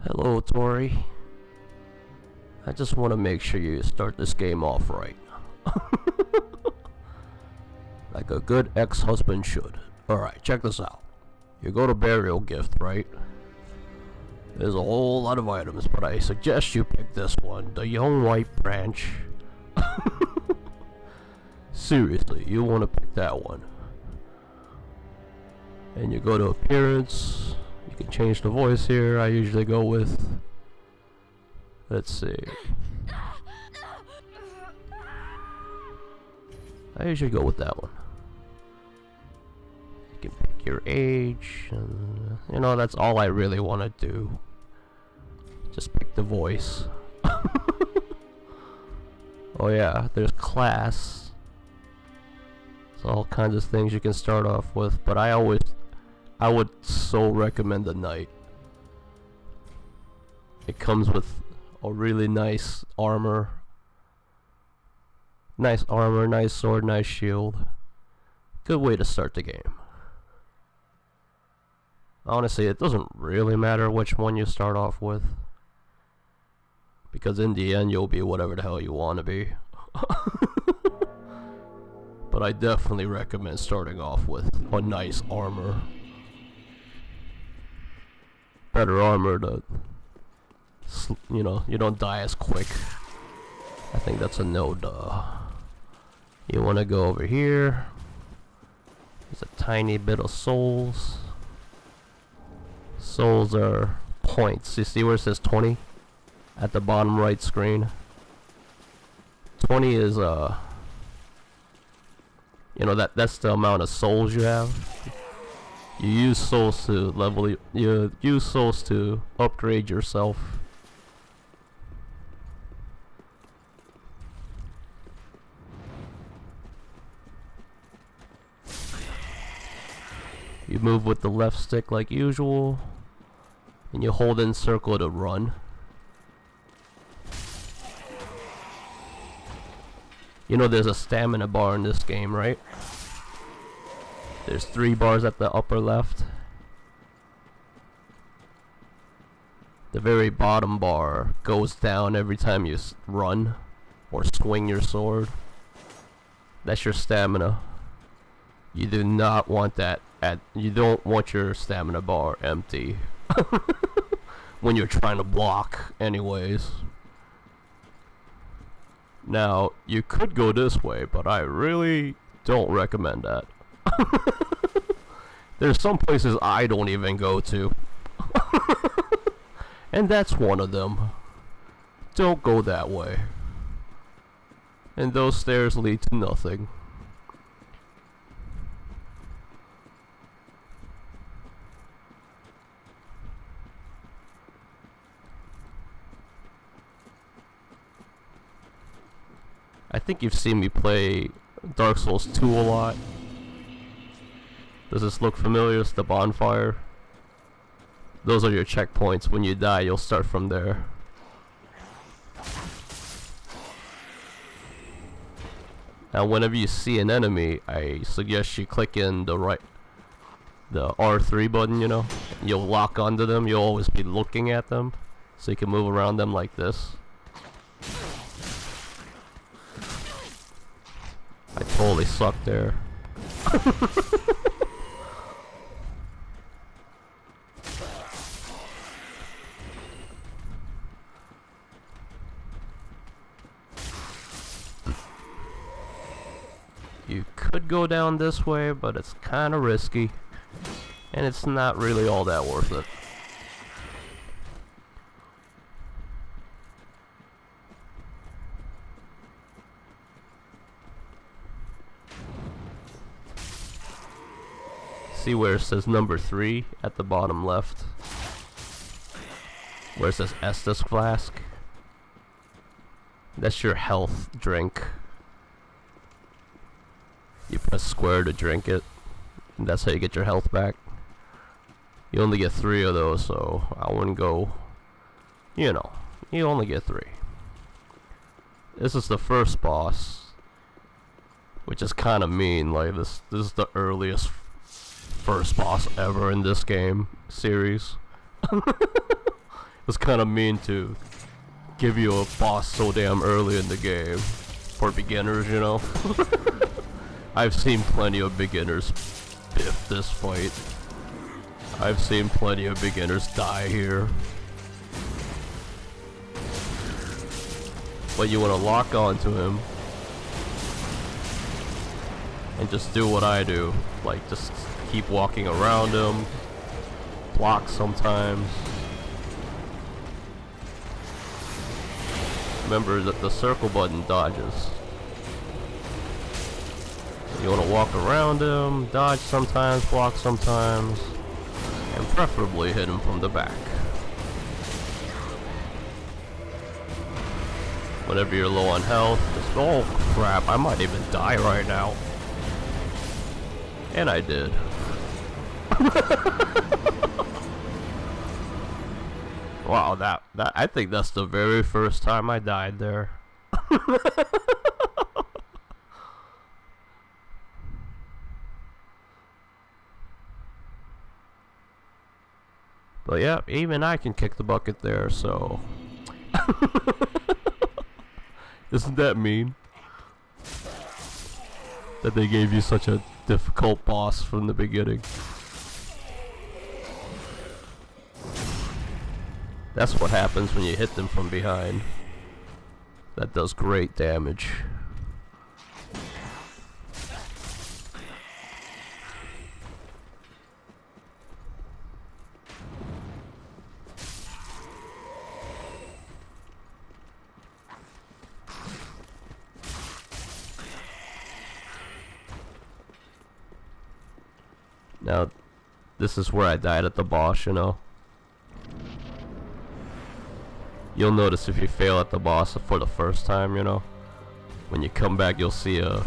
Hello, Tori. I just want to make sure you start this game off right. Like a good ex-husband should. Alright, check this out. You go to burial gift, right? There's a whole lot of items, but I suggest you pick this one, the young white branch. Seriously, you want to pick that one. And you go to appearance. You can change the voice here. I usually go with, let's see, I usually go with that one. You can pick your age, and, you know, that's all I really want to do. Just pick the voice. Oh yeah, there's class. There's all kinds of things you can start off with, but I would so recommend the knight. It comes with a really nice armor. Nice armor, nice sword, nice shield. Good way to start the game. Honestly, it doesn't really matter which one you start off with, because in the end you'll be whatever the hell you want to be. But I definitely recommend starting off with a nice armor. Better armor to, you know, you don't die as quick. I think that's a no-duh. You want to go over here. There's a tiny bit of souls. Souls are points. You see where it says 20 at the bottom right screen? 20 is you know, that's the amount of souls you have. You use souls to level, you use souls to upgrade yourself. You move with the left stick like usual, and you hold in circle to run. You know there's a stamina bar in this game, right? There's 3 bars at the upper left. The very bottom bar goes down every time you run or swing your sword. That's your stamina. You do not want that you don't want your stamina bar empty when you're trying to block anyways. Now, you could go this way, but I really don't recommend that. There's some places I don't even go to. And that's one of them. Don't go that way. And those stairs lead to nothing. I think you've seen me play Dark Souls 2 a lot. Does this look familiar? It's the bonfire. Those are your checkpoints. When you die, you'll start from there. Now, whenever you see an enemy, I suggest you click in the R3 button, you know. You'll lock onto them. You'll always be looking at them, so you can move around them like this. I totally suck there. You could go down this way, but it's kind of risky, and it's not really all that worth it. See where it says number 3 at the bottom left? Where it says Estus Flask? That's your health drink. You press square to drink it, and that's how you get your health back. You only get 3 of those, so I wouldn't go, you know, you only get 3. This is the first boss, which is kind of mean. Like, this is the earliest first boss ever in this game series. It's kind of mean to give you a boss so damn early in the game for beginners, you know. I've seen plenty of beginners biff this fight. I've seen plenty of beginners die here. But you want to lock onto him and just do what I do, like just keep walking around him, block sometimes. Remember that the circle button dodges. You want to walk around him, dodge sometimes, block sometimes, and preferably hit him from the back. Whenever you're low on health, just, oh crap, I might even die right now. And I did. Wow, that I think that's the very first time I died there. But yeah, even I can kick the bucket there, so isn't that mean? That they gave you such a difficult boss from the beginning. That's what happens when you hit them from behind. That does great damage. Now, this is where I died at the boss, you know. You'll notice if you fail at the boss for the first time, you know, when you come back you'll see a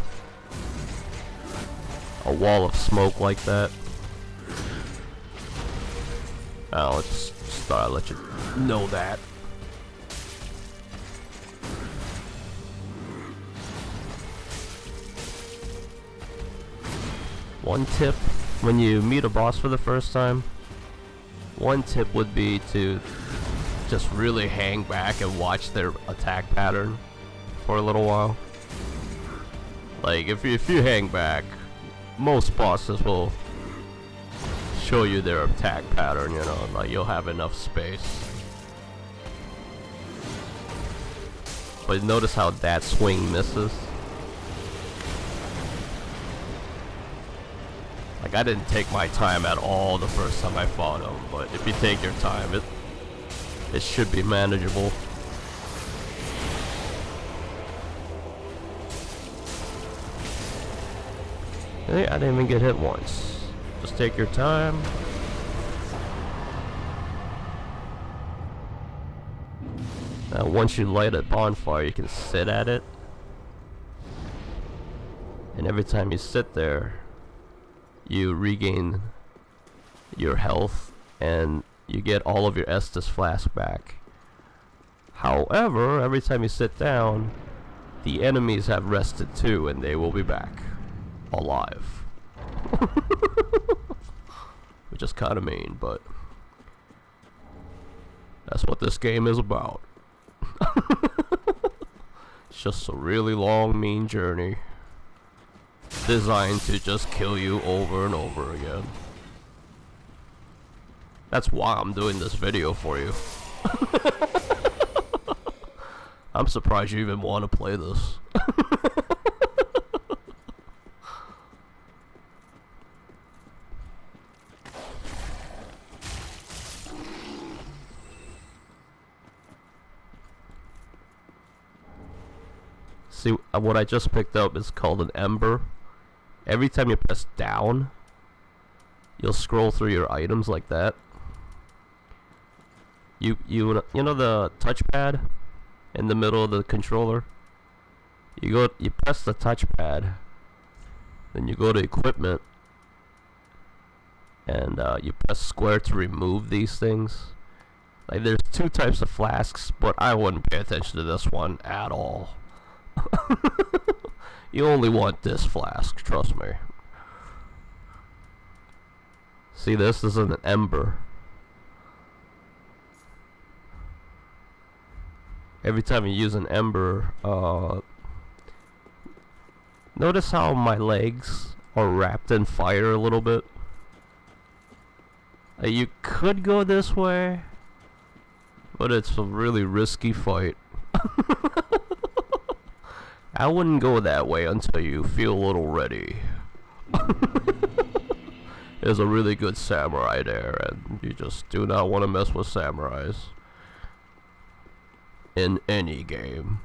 wall of smoke like that. I'll just thought I'd let you know that. One tip when you meet a boss for the first time, one tip would be to just really hang back and watch their attack pattern for a little while. Like if you hang back, most bosses will show you their attack pattern, you know, like you'll have enough space. But notice how that swing misses. Like I didn't take my time at all the first time I fought him, but if you take your time, it should be manageable. Hey, I didn't even get hit once. Just take your time. Now once you light a bonfire, you can sit at it. And every time you sit there, you regain your health and you get all of your Estus flask back. However, every time you sit down, the enemies have rested too and they will be back alive. Which is kind of mean, but that's what this game is about. It's just a really long, mean journey designed to just kill you over and over again. That's why I'm doing this video for you. I'm surprised you even want to play this. See, what I just picked up is called an ember. Every time you press down, you'll scroll through your items like that. You know the touchpad in the middle of the controller? You press the touchpad, then you go to equipment, and you press square to remove these things. Like there's two types of flasks, but I wouldn't pay attention to this one at all. You only want this flask, trust me. See, this is an ember. every time you use an ember, notice how my legs are wrapped in fire a little bit? You could go this way, but it's a really risky fight. I wouldn't go that way until you feel a little ready. There's a really good samurai there, and you just do not want to mess with samurais in any game.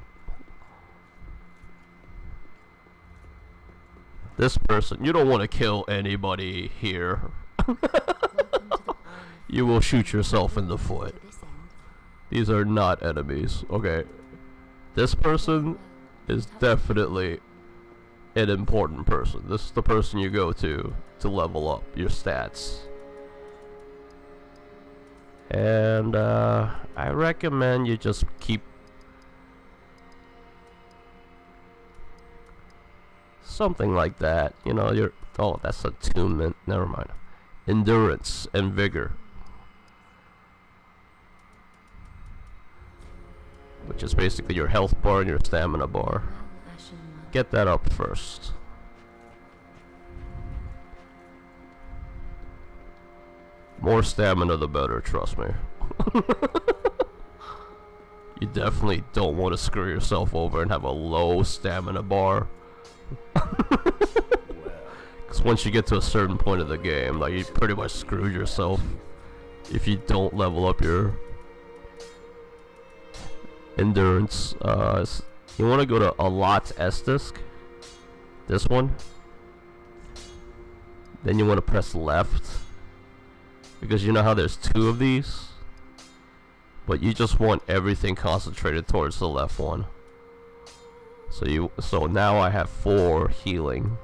This person, you don't want to kill anybody here. You will shoot yourself in the foot. These are not enemies. Okay, this person is definitely an important person. This is the person you go to level up your stats. And I recommend you just keep something like that. You know, you're, oh, that's attunement. Never mind. Endurance and vigor, which is basically your health bar and your stamina bar. Get that up first. More stamina the better, trust me. You definitely don't want to screw yourself over and have a low stamina bar. Because once you get to a certain point of the game, like, you pretty much screwed yourself if you don't level up your endurance. You want to go to a lot Estus, this one. Then you want to press left, because you know how there's two of these, but you just want everything concentrated towards the left one. So now I have 4 healing.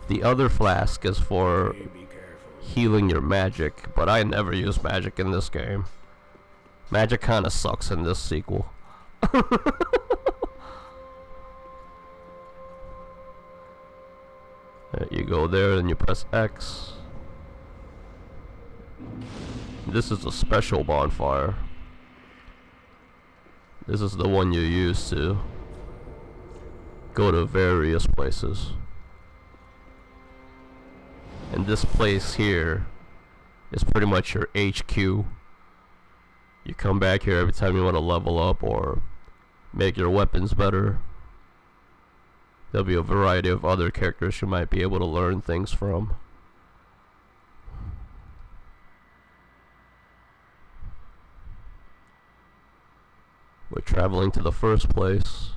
The other flask is for healing your magic, but I never use magic in this game. Magic kinda sucks in this sequel. You go there and you press X. This is a special bonfire. This is the one you use to go to various places. And this place here is pretty much your HQ. You come back here every time you want to level up or make your weapons better. There'll be a variety of other characters you might be able to learn things from. We're traveling to the first place.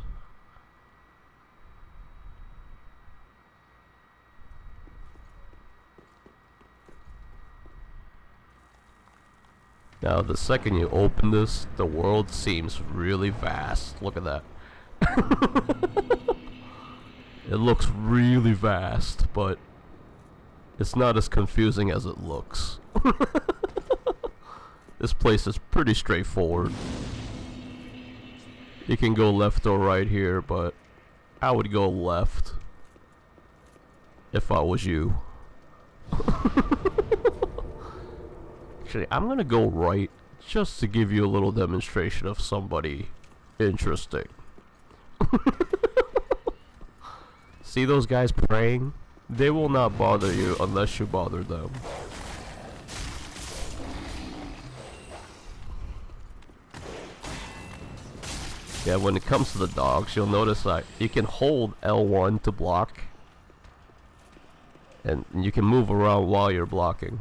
Now, the second you open this, the world seems really vast. Look at that. It looks really vast, but it's not as confusing as it looks. This place is pretty straightforward. You can go left or right here, but I would go left if I was you. Actually, I'm gonna go right just to give you a little demonstration of somebody interesting. See those guys praying? They will not bother you unless you bother them. Yeah, when it comes to the dogs, you'll notice that you can hold L1 to block, and you can move around while you're blocking.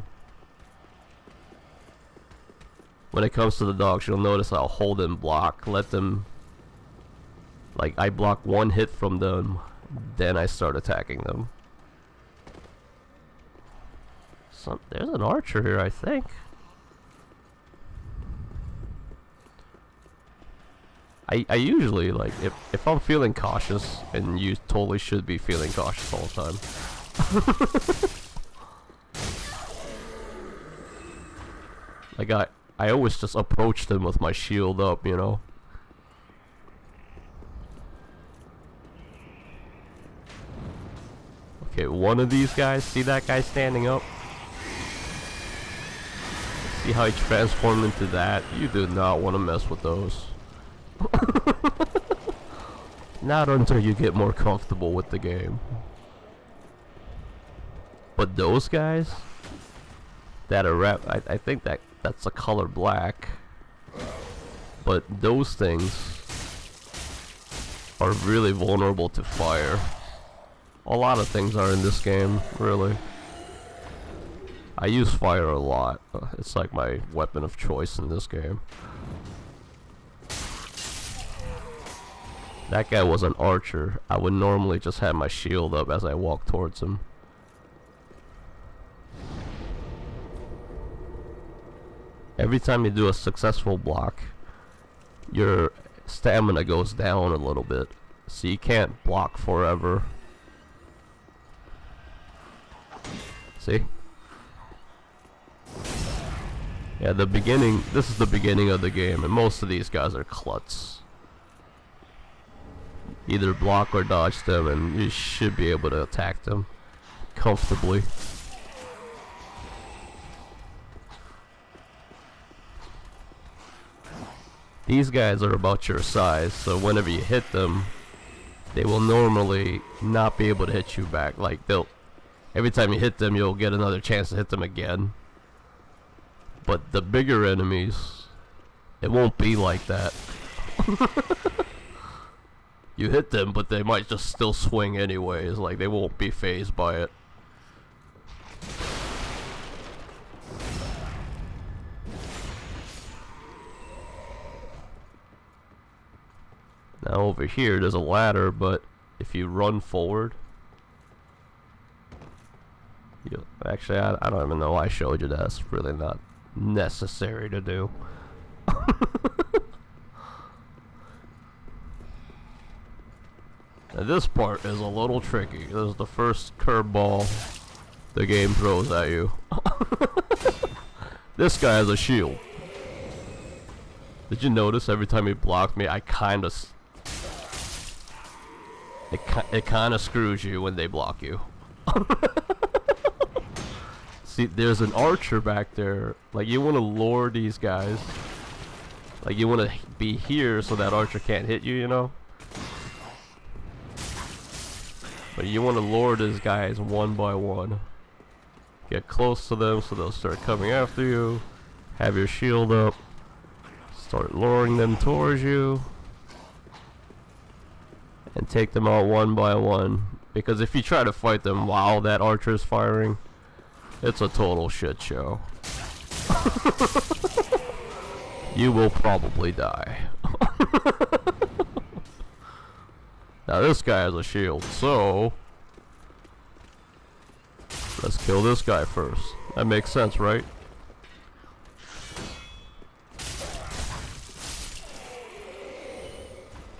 When it comes to the dogs, you'll notice I'll hold and block, let them, like, I block one hit from them, then I start attacking them. There's an archer here, I think. I usually, like, if I'm feeling cautious, and you totally should be feeling cautious all the time. Like, I always just approach them with my shield up, you know? Okay, one of these guys, see that guy standing up? See See how he transformed into that? You do not want to mess with those. Not until you get more comfortable with the game. But those guys that are I think that's the color black. But those things are really vulnerable to fire. A lot of things are in this game, really. I use fire a lot. It's like my weapon of choice in this game. That guy was an archer. I would normally just have my shield up as I walk towards him. Every time you do a successful block, your stamina goes down a little bit, so you can't block forever. See? Yeah, this is the beginning of the game, and most of these guys are klutz. Either block or dodge them, and you should be able to attack them comfortably. These guys are about your size, so whenever you hit them, they will normally not be able to hit you back. Like, every time you hit them, you'll get another chance to hit them again. But the bigger enemies, it won't be like that. You hit them, but they might just still swing anyways. Like, they won't be fazed by it. Now over here, there's a ladder, but if you run forward... Actually, I don't even know why I showed you that. It's really not necessary to do. Now this part is a little tricky. This is the first curveball the game throws at you. This guy has a shield. Did you notice every time he blocked me, it kind of screws you when they block you. See, there's an archer back there. Like, you want to lure these guys. Like, you want to be here so that archer can't hit you, you know? But you want to lure these guys one by one. Get close to them so they'll start coming after you. Have your shield up. Start luring them towards you. And take them out one by one. Because if you try to fight them while that archer is firing, it's a total shit show. You will probably die. Now this guy has a shield, so let's kill this guy first. That makes sense, right?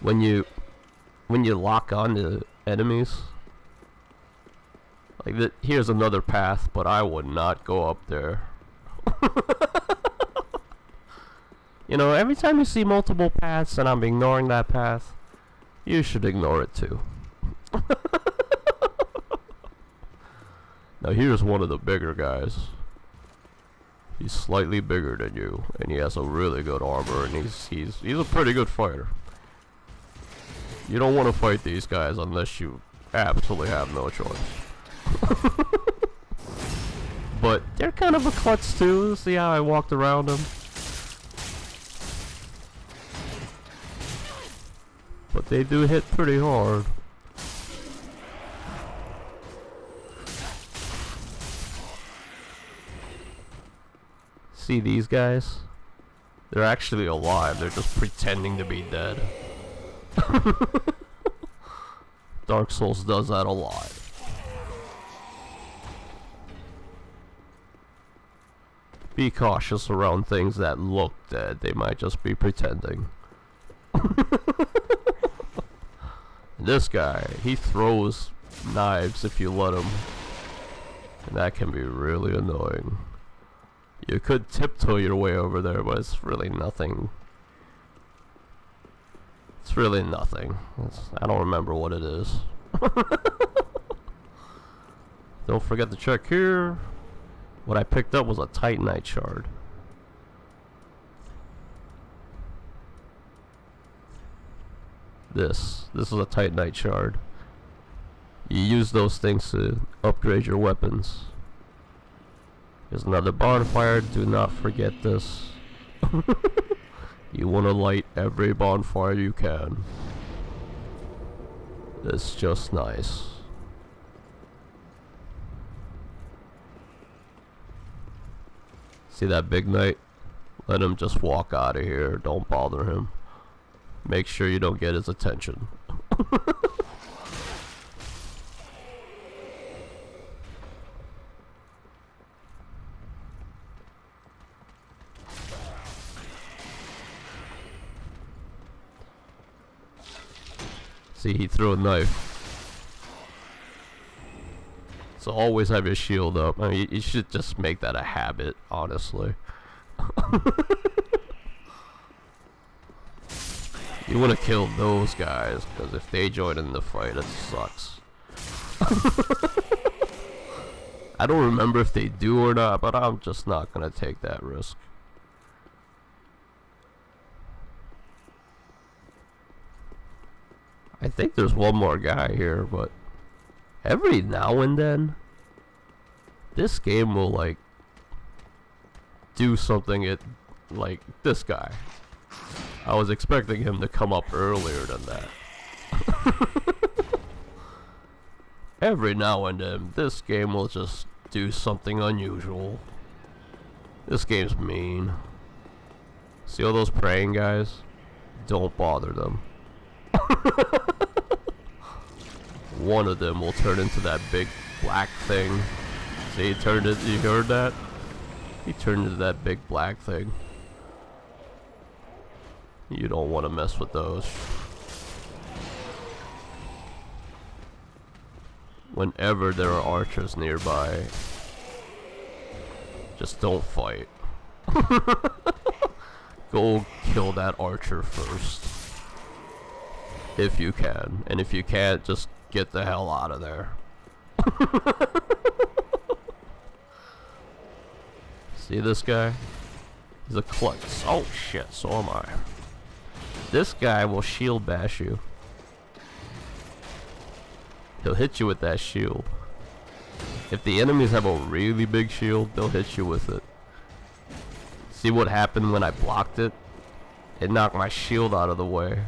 When you lock on to enemies, like here's another path, but I would not go up there. You know, every time you see multiple paths and I'm ignoring that path, you should ignore it too. Now here's one of the bigger guys. He's slightly bigger than you, and he has a really good armor, and he's a pretty good fighter. You don't want to fight these guys unless you absolutely have no choice. But they're kind of a klutz too. See how I walked around them? But they do hit pretty hard. See these guys? They're actually alive. They're just pretending to be dead. Dark Souls does that a lot. Be cautious around things that look dead. They might just be pretending. This guy, he throws knives if you let him. And that can be really annoying. You could tiptoe your way over there, but it's really nothing. It's really nothing. I don't remember what it is. Don't forget to check here. What I picked up was a Titanite shard. This is a Titanite shard. You use those things to upgrade your weapons. There's another bonfire. Do not forget this. You want to light every bonfire you can. It's just nice. See that big knight? Let him just walk out of here. Don't bother him. Make sure you don't get his attention. See, he threw a knife. So always have your shield up. I mean, you should just make that a habit, honestly. You want to kill those guys, because if they join in the fight, it sucks. I don't remember if they do or not, but I'm just not going to take that risk. I think there's one more guy here, but every now and then, this game will, like, do something like this guy. I was expecting him to come up earlier than that. Every now and then, this game will just do something unusual. This game's mean. See all those praying guys? Don't bother them. One of them will turn into that big black thing. See, he turned it. You heard that? He turned into that big black thing. You don't want to mess with those. Whenever there are archers nearby, just don't fight. Go kill that archer first. If you can. And if you can't, just get the hell out of there. See this guy? He's a klutz. Oh shit, so am I. This guy will shield bash you. He'll hit you with that shield. If the enemies have a really big shield, they'll hit you with it. See what happened when I blocked it? It knocked my shield out of the way.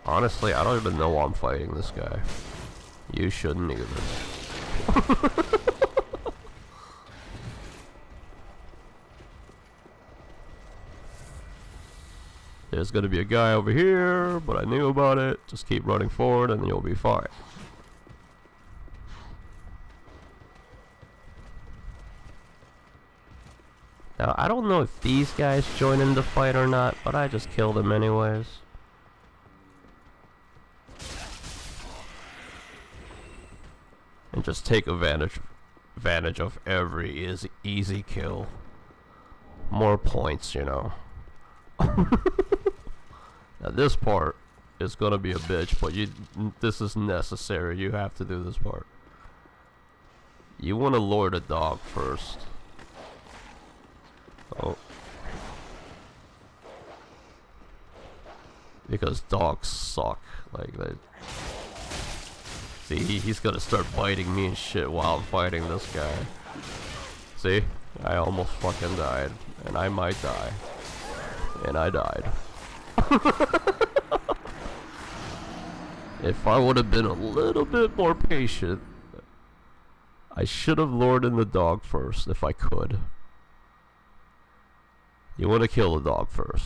Honestly, I don't even know why I'm fighting this guy. You shouldn't either. There's gonna be a guy over here, but I knew about it. Just keep running forward and you'll be fine. Now, I don't know if these guys join in the fight or not, but I just kill them anyways. And just take advantage of every easy kill. More points, you know. Now this part is gonna be a bitch, but this is necessary. You have to do this part. You want to lure the dog first. Oh. Because dogs suck. Like that. See, he's gonna start biting me and shit while I'm fighting this guy. See? I almost fucking died. And I might die. And I died. If I would have been a little bit more patient, I should have lured in the dog first if I could. You want to kill the dog first.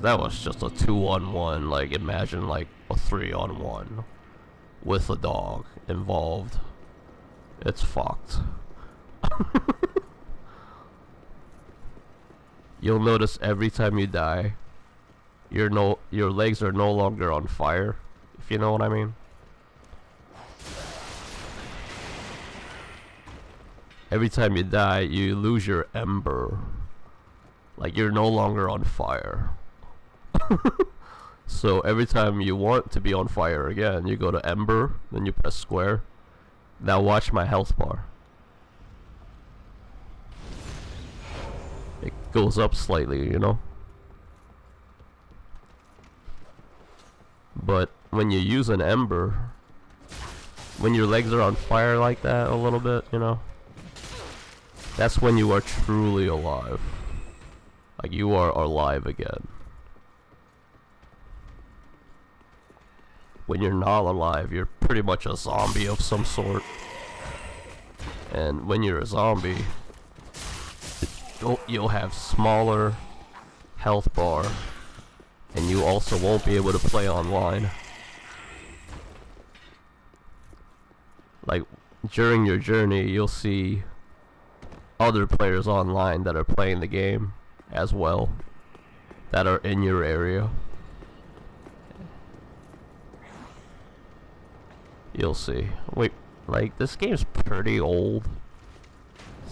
That was just a 2-on-1, like imagine like a 3-on-1 with a dog involved. It's fucked. You'll notice every time you die, your legs are no longer on fire, if you know what I mean. Every time you die, you lose your ember. Like you're no longer on fire. So every time you want to be on fire again, you go to ember, then you press square. Now watch my health bar. It goes up slightly, you know. when you use an ember, when your legs are on fire like that a little bit, you know, that's when you are truly alive. Like, you are alive again. When you're not alive, you're pretty much a zombie of some sort. And when you're a zombie, you'll have smaller health bar, and you also won't be able to play online. Like, during your journey, you'll see other players online that are playing the game as well, that are in your area. You'll see. Wait, like, this game's pretty old,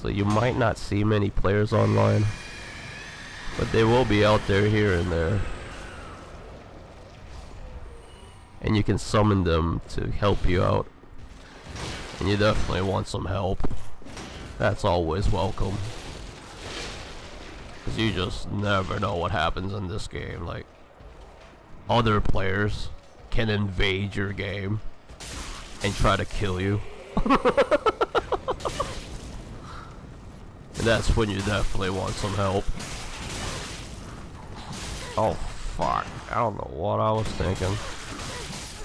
so you might not see many players online, but they will be out there here and there, and you can summon them to help you out, and you definitely want some help. That's always welcome, because you just never know what happens in this game. Like, other players can invade your game and try to kill you. And that's when you definitely want some help. Oh fuck, I don't know what I was thinking.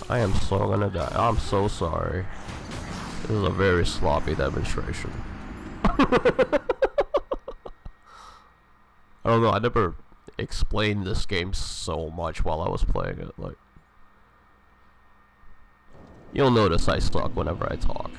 I am so gonna die. I'm so sorry. This is a very sloppy demonstration. I don't know, I never explained this game so much while I was playing it. Like, you'll notice I suck whenever I talk.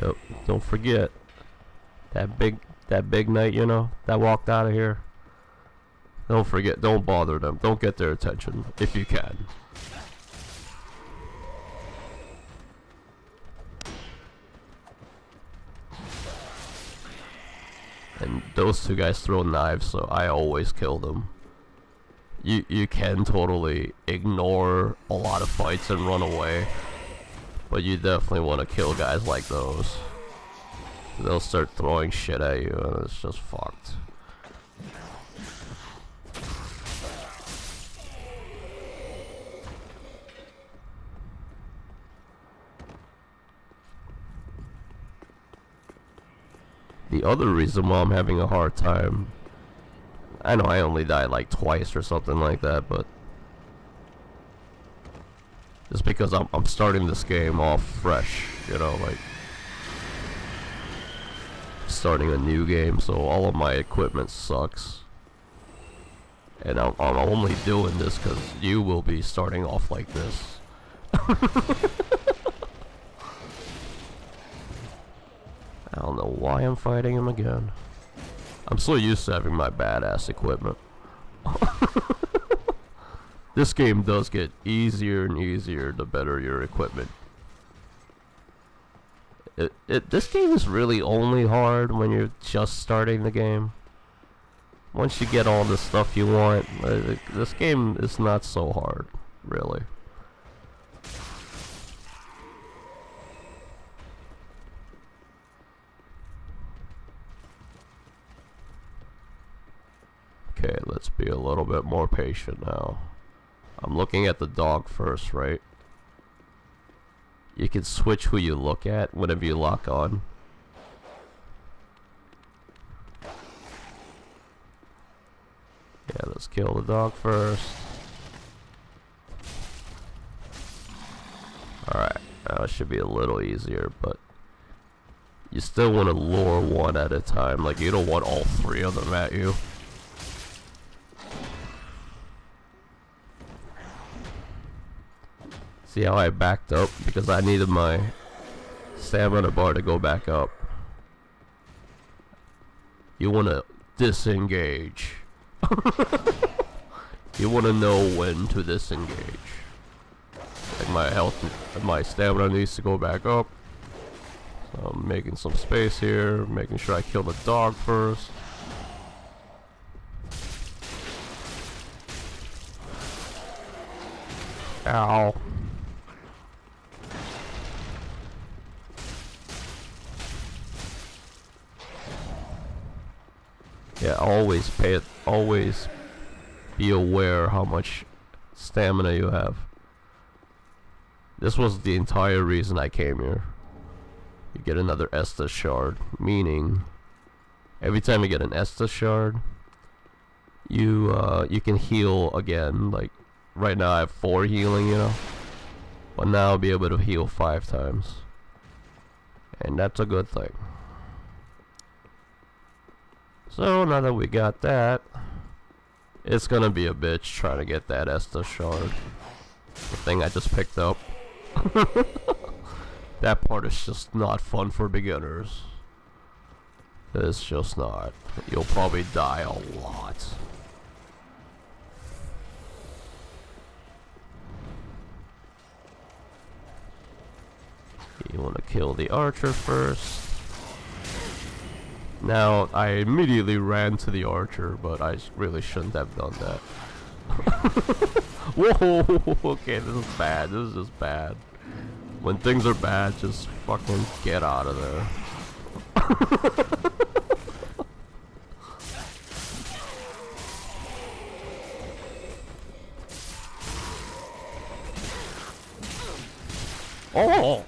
Yep, don't forget that big knight, you know, that walked out of here. Don't forget, don't bother them. Don't get their attention if you can. And those two guys throw knives, so I always kill them. You can totally ignore a lot of fights and run away, but you definitely want to kill guys like those. They'll start throwing shit at you, and it's just fucked. The other reason why I'm having a hard time, I know I only died like twice or something like that, but just because I'm starting this game off fresh, you know, like starting a new game, so all of my equipment sucks, and I'm only doing this because you will be starting off like this. I don't know why I'm fighting him again. I'm so used to having my badass equipment. This game does get easier and easier the better your equipment. This game is really only hard when you're just starting the game. Once you get all the stuff you want, this game is not so hard, really. Okay, let's be a little bit more patient now. I'm looking at the dog first, right? You can switch who you look at whenever you lock on. Yeah, let's kill the dog first. Alright, now it should be a little easier, but you still want to lure one at a time. Like, you don't want all three of them at you. See how I backed up? Because I needed my stamina bar to go back up. You want to disengage. You want to know when to disengage. Like, my health, my stamina needs to go back up. So I'm making some space here, making sure I kill the dog first. Ow. Yeah, always pay it. Always be aware how much stamina you have. This was the entire reason I came here. You get another Estus shard, meaning every time you get an Estus shard, you can heal again. Like right now I have 4 healing, you know, but now I'll be able to heal 5 times, and that's a good thing. So now that we got that, it's gonna be a bitch trying to get that Estus shard, the thing I just picked up. That part is just not fun for beginners. It's just not. You'll probably die a lot. You want to kill the archer first. Now, I immediately ran to the archer, but I really shouldn't have done that. Whoa! Okay, this is bad. This is just bad. When things are bad, just fucking get out of there. Oh!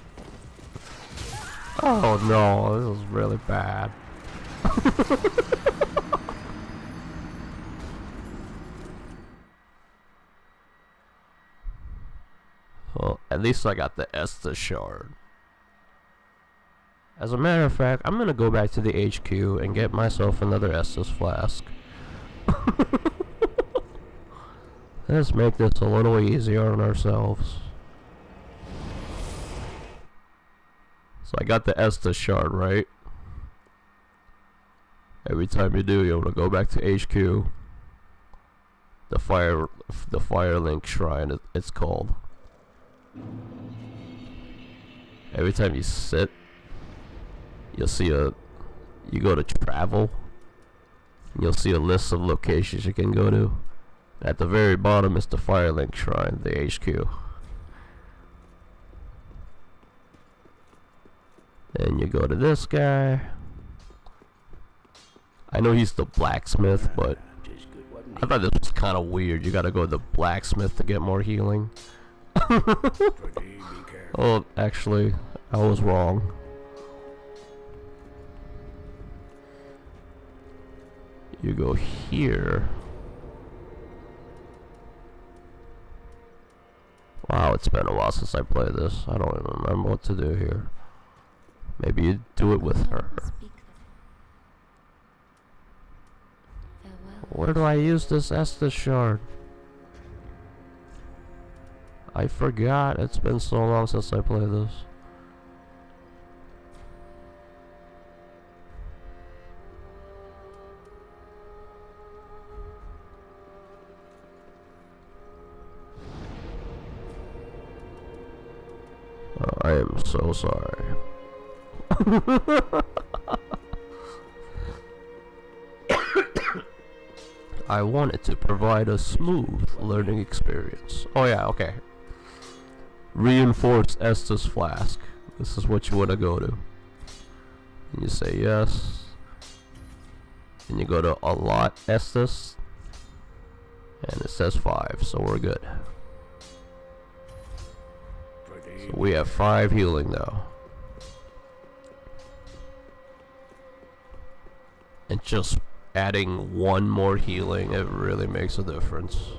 Oh no, this is really bad. Well, at least I got the Estus shard. As a matter of fact, I'm gonna go back to the HQ and get myself another Estus flask. Let's make this a little easier on ourselves. So I got the Estus shard, right? Every time you do, you want to go back to HQ. The Firelink Shrine, it's called. Every time you sit, you'll see you go to travel, and you'll see a list of locations you can go to. At the very bottom is the Firelink Shrine, the HQ. Then you go to this guy. I know he's the blacksmith, but I thought this was kind of weird. You gotta go to the blacksmith to get more healing. Oh, actually, I was wrong. You go here. Wow, it's been a while since I played this. I don't even remember what to do here. Maybe you do it with her. Where do I use this Estus shard? I forgot. It's been so long since I played this. Oh, I am so sorry. I wanted to provide a smooth learning experience. Oh yeah, okay. Reinforced Estus flask. This is what you want to go to. And you say yes. And you go to allot Estus. And it says 5, so we're good. So we have 5 healing now. And just adding 1 more healing, it really makes a difference.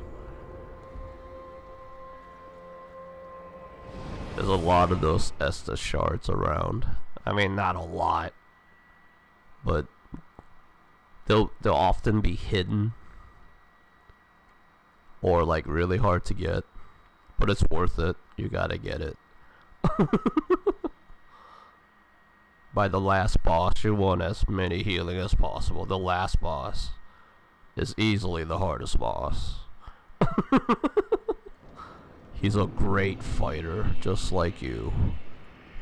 There's a lot of those Estus shards around. I mean, not a lot, but they'll often be hidden or like really hard to get, but it's worth it. You gotta get it. By the last boss, you want as many healing as possible. The last boss is easily the hardest boss. He's a great fighter, just like you.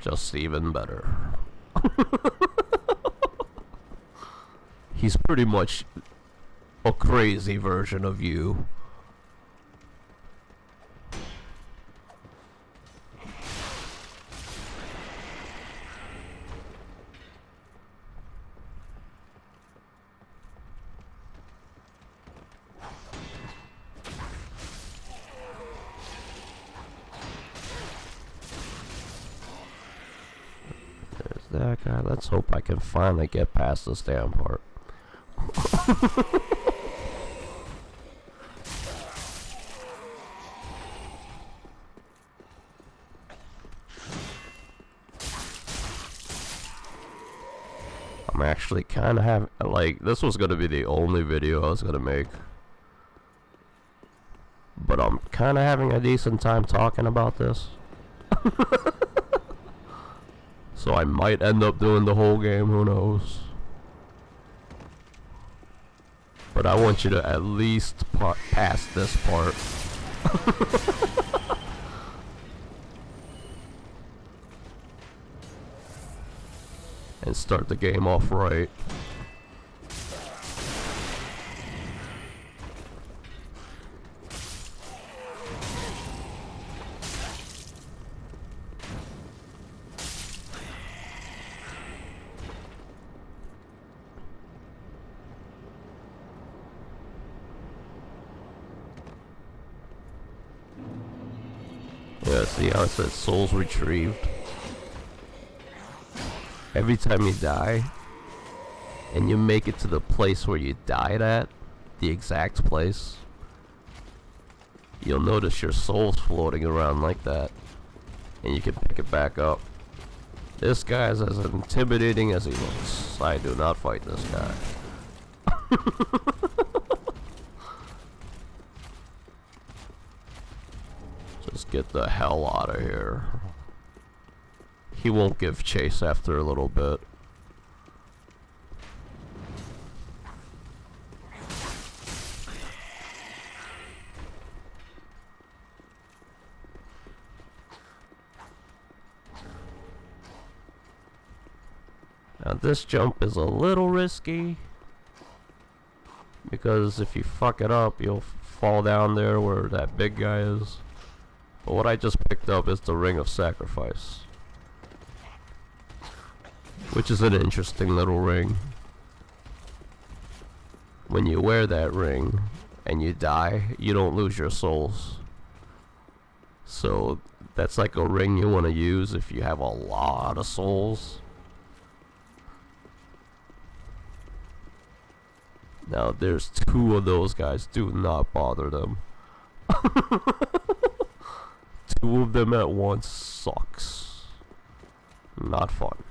Just even better. He's pretty much a crazy version of you. God, let's hope I can finally get past this damn part. I'm actually kind of having, like, this was gonna be the only video I was gonna make, but I'm kind of having a decent time talking about this. So I might end up doing the whole game, who knows. But I want you to at least pass this part. And start the game off right. Yeah, see how it says souls retrieved? Every time you die, and you make it to the place where you died at, the exact place, you'll notice your soul's floating around like that, and you can pick it back up. This guy's as intimidating as he looks. I do not fight this guy. Just get the hell out of here. He won't give chase after a little bit. Now this jump is a little risky, because if you fuck it up, you'll fall down there where that big guy is. But what I just picked up is the Ring of Sacrifice, which is an interesting little ring. When you wear that ring and you die, you don't lose your souls. So that's like a ring you want to use if you have a lot of souls. Now there's 2 of those guys. Do not bother them. 2 of them at once sucks. Not fun.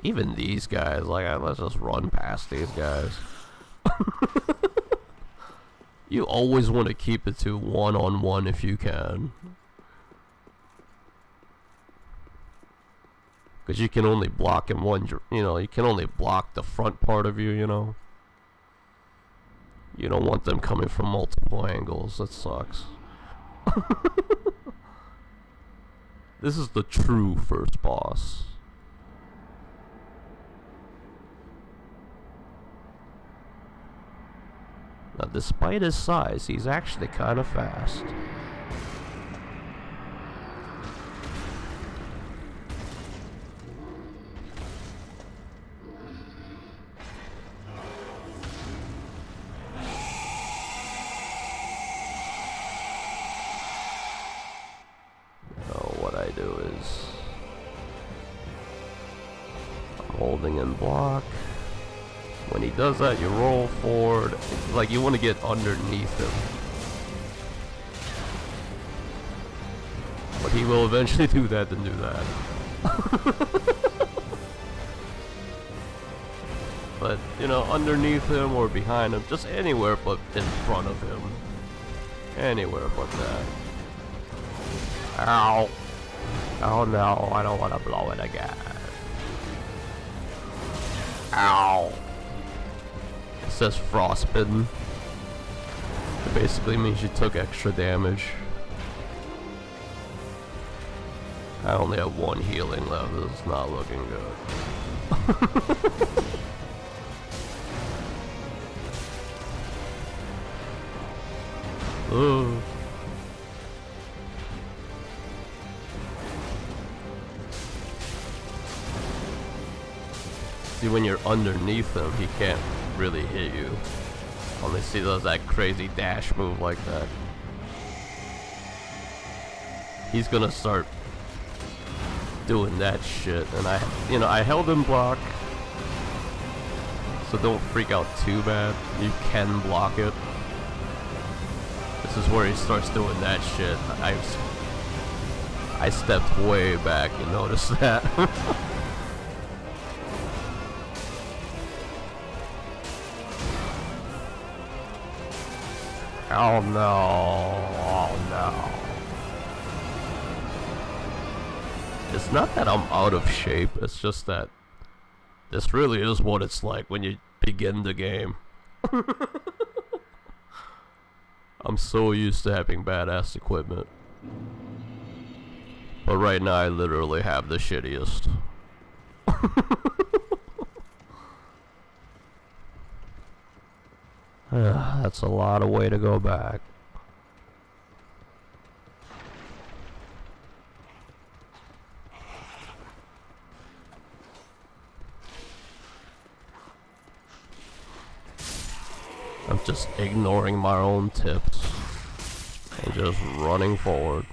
Even these guys, like, let's just run past these guys. You always want to keep it to one-on-one if you can. Because you can only block in one, you know, you can only block the front part of you, you know. You don't want them coming from multiple angles. That sucks. This is the true first boss. Now, despite his size, he's actually kind of fast. What I do is I'm holding in block. When he does that, you roll forward. Like, you want to get underneath him. But he will eventually do that and do that. But, you know, underneath him or behind him, just anywhere but in front of him. Anywhere but that. Ow. Oh no, I don't want to blow it again. Ow. It says frostbitten. It basically means you took extra damage. I only have 1 healing left. This is not looking good. Ugh. See, when you're underneath him, he can't really hit you. Unless he does that crazy dash move like that. doing that shit, and I held in block, so don't freak out too bad. You can block it. This is where he starts doing that shit. I stepped way back, you notice that? Oh no, oh no. It's not that I'm out of shape, it's just that this really is what it's like when you begin the game. I'm so used to having badass equipment. But right now I literally have the shittiest. That's a lot of way to go back. I'm just ignoring my own tips and just running forward.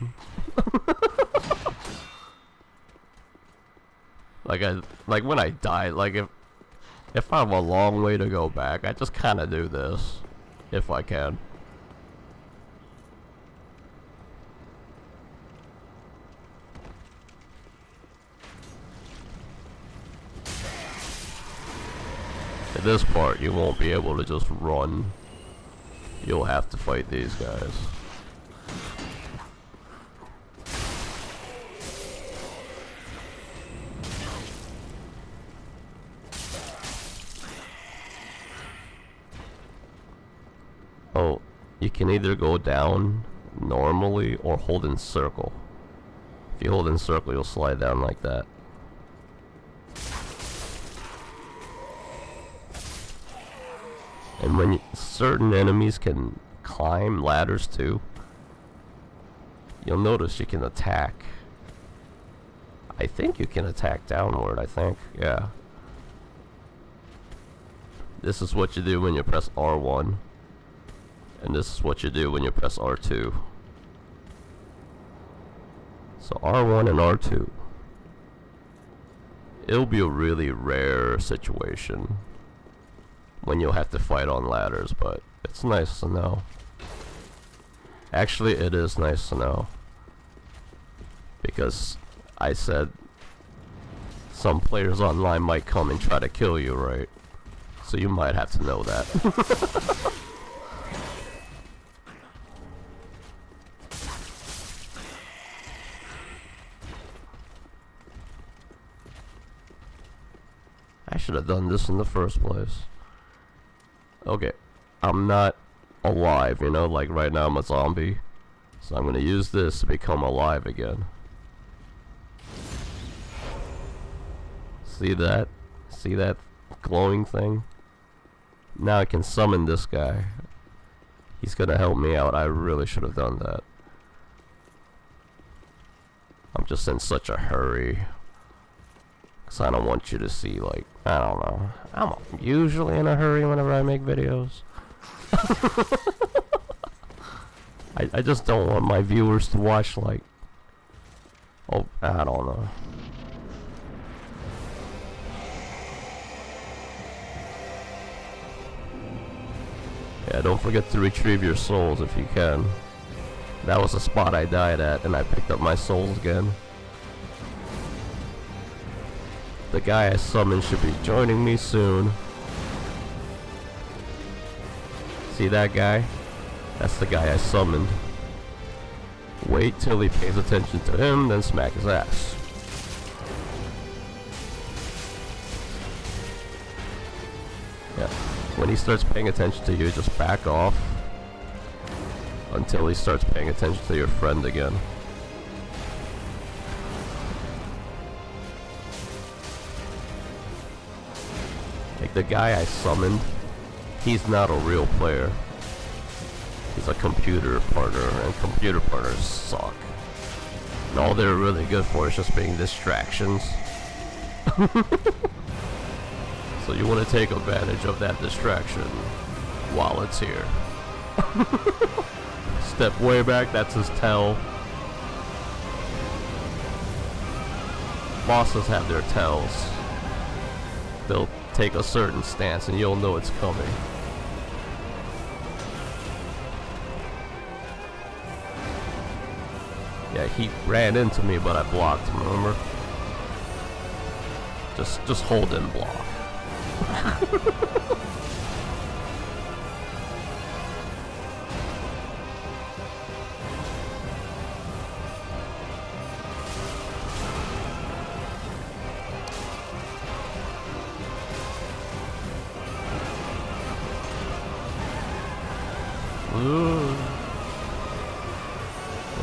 like when I die, like if I have a long way to go back, I just kind of do this if I can. At this part, you won't be able to just run. You'll have to fight these guys. Oh, you can either go down normally or hold in circle. If you hold in circle, you'll slide down like that. And when certain enemies can climb ladders too, you'll notice you can attack. I think you can attack downward, I think, yeah. This is what you do when you press R1. And this is what you do when you press R2. So R1 and R2. It'll be a really rare situation when you'll have to fight on ladders, but it's nice to know. Actually, it is nice to know. Because I said some players online might come and try to kill you, right? So you might have to know that. I should have done this in the first place. Okay, I'm not alive, you know, like right now I'm a zombie. So I'm gonna use this to become alive again. See that? See that glowing thing? Now I can summon this guy. He's gonna help me out. I really should have done that. I'm just in such a hurry. Cause I don't want you to see, like, I don't know. I'm usually in a hurry whenever I make videos. I just don't want my viewers to watch, like, oh, I don't know. Yeah, don't forget to retrieve your souls if you can. That was the spot I died at, and I picked up my souls again. The guy I summoned should be joining me soon. See that guy? That's the guy I summoned. Wait till he pays attention to him, then smack his ass. Yeah. When he starts paying attention to you, just back off until he starts paying attention to your friend again. Like the guy I summoned, he's not a real player. He's a computer partner, and computer partners suck. And all they're really good for is just being distractions. So you want to take advantage of that distraction while it's here. Step way back, that's his tell. bosses have their tells. They'll take a certain stance and you'll know it's coming. Yeah, he ran into me, but I blocked him, remember? Just hold and block.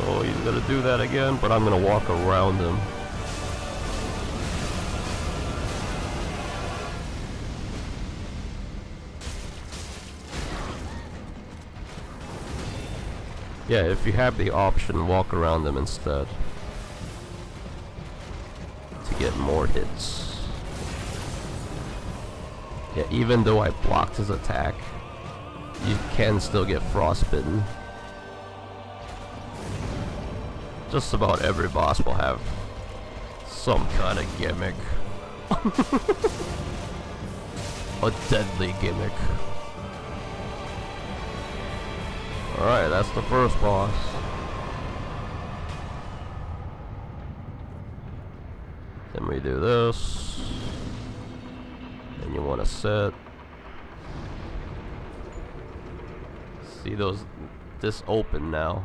Oh, he's gonna do that again, but I'm gonna walk around him. Yeah, if you have the option, walk around them instead to get more hits. Yeah, even though I blocked his attack, you can still get frostbitten. Just about every boss will have some kind of gimmick. A deadly gimmick. Alright, that's the first boss. Then we do this. Then you want to set. See this open now.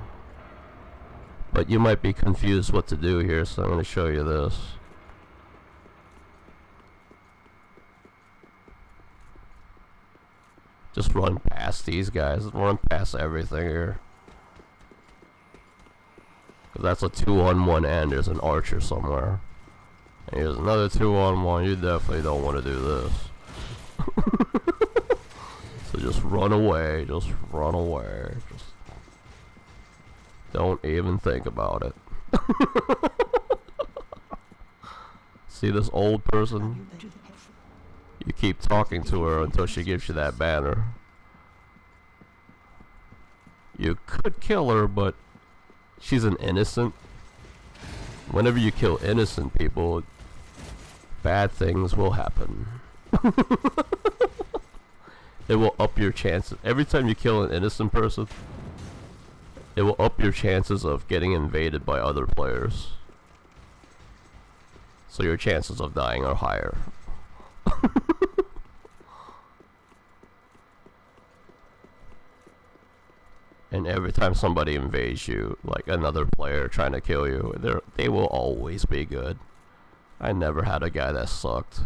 But you might be confused what to do here, so I'm going to show you this. Just run past these guys, run past everything here. Cause that's a 2-on-1 and there's an archer somewhere. And here's another 2-on-1, you definitely don't want to do this. So just run away, just run away. Just don't even think about it. See this old person? You keep talking to her until she gives you that banner. You could kill her, but she's an innocent. Whenever you kill innocent people, bad things will happen. It will up your chances. Every time you kill an innocent person, it will up your chances of getting invaded by other players. So your chances of dying are higher. And every time somebody invades you, like another player trying to kill you, they will always be good. I never had a guy that sucked.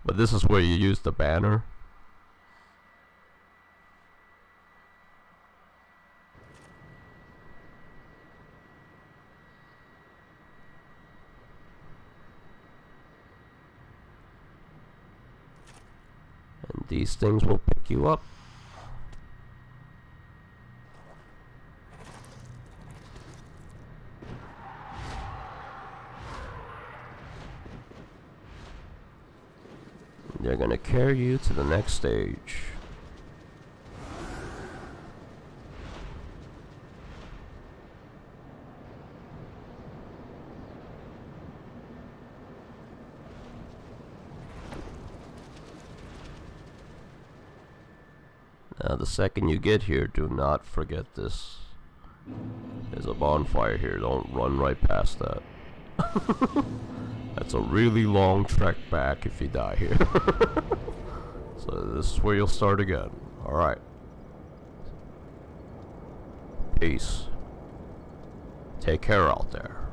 But this is where you use the banner. And these things will pick you up. They're gonna carry you to the next stage. Now the second you get here, do not forget this. There's a bonfire here, don't run right past that. That's a really long trek back if you die here. So this is where you'll start again. Alright. Peace. Take care out there.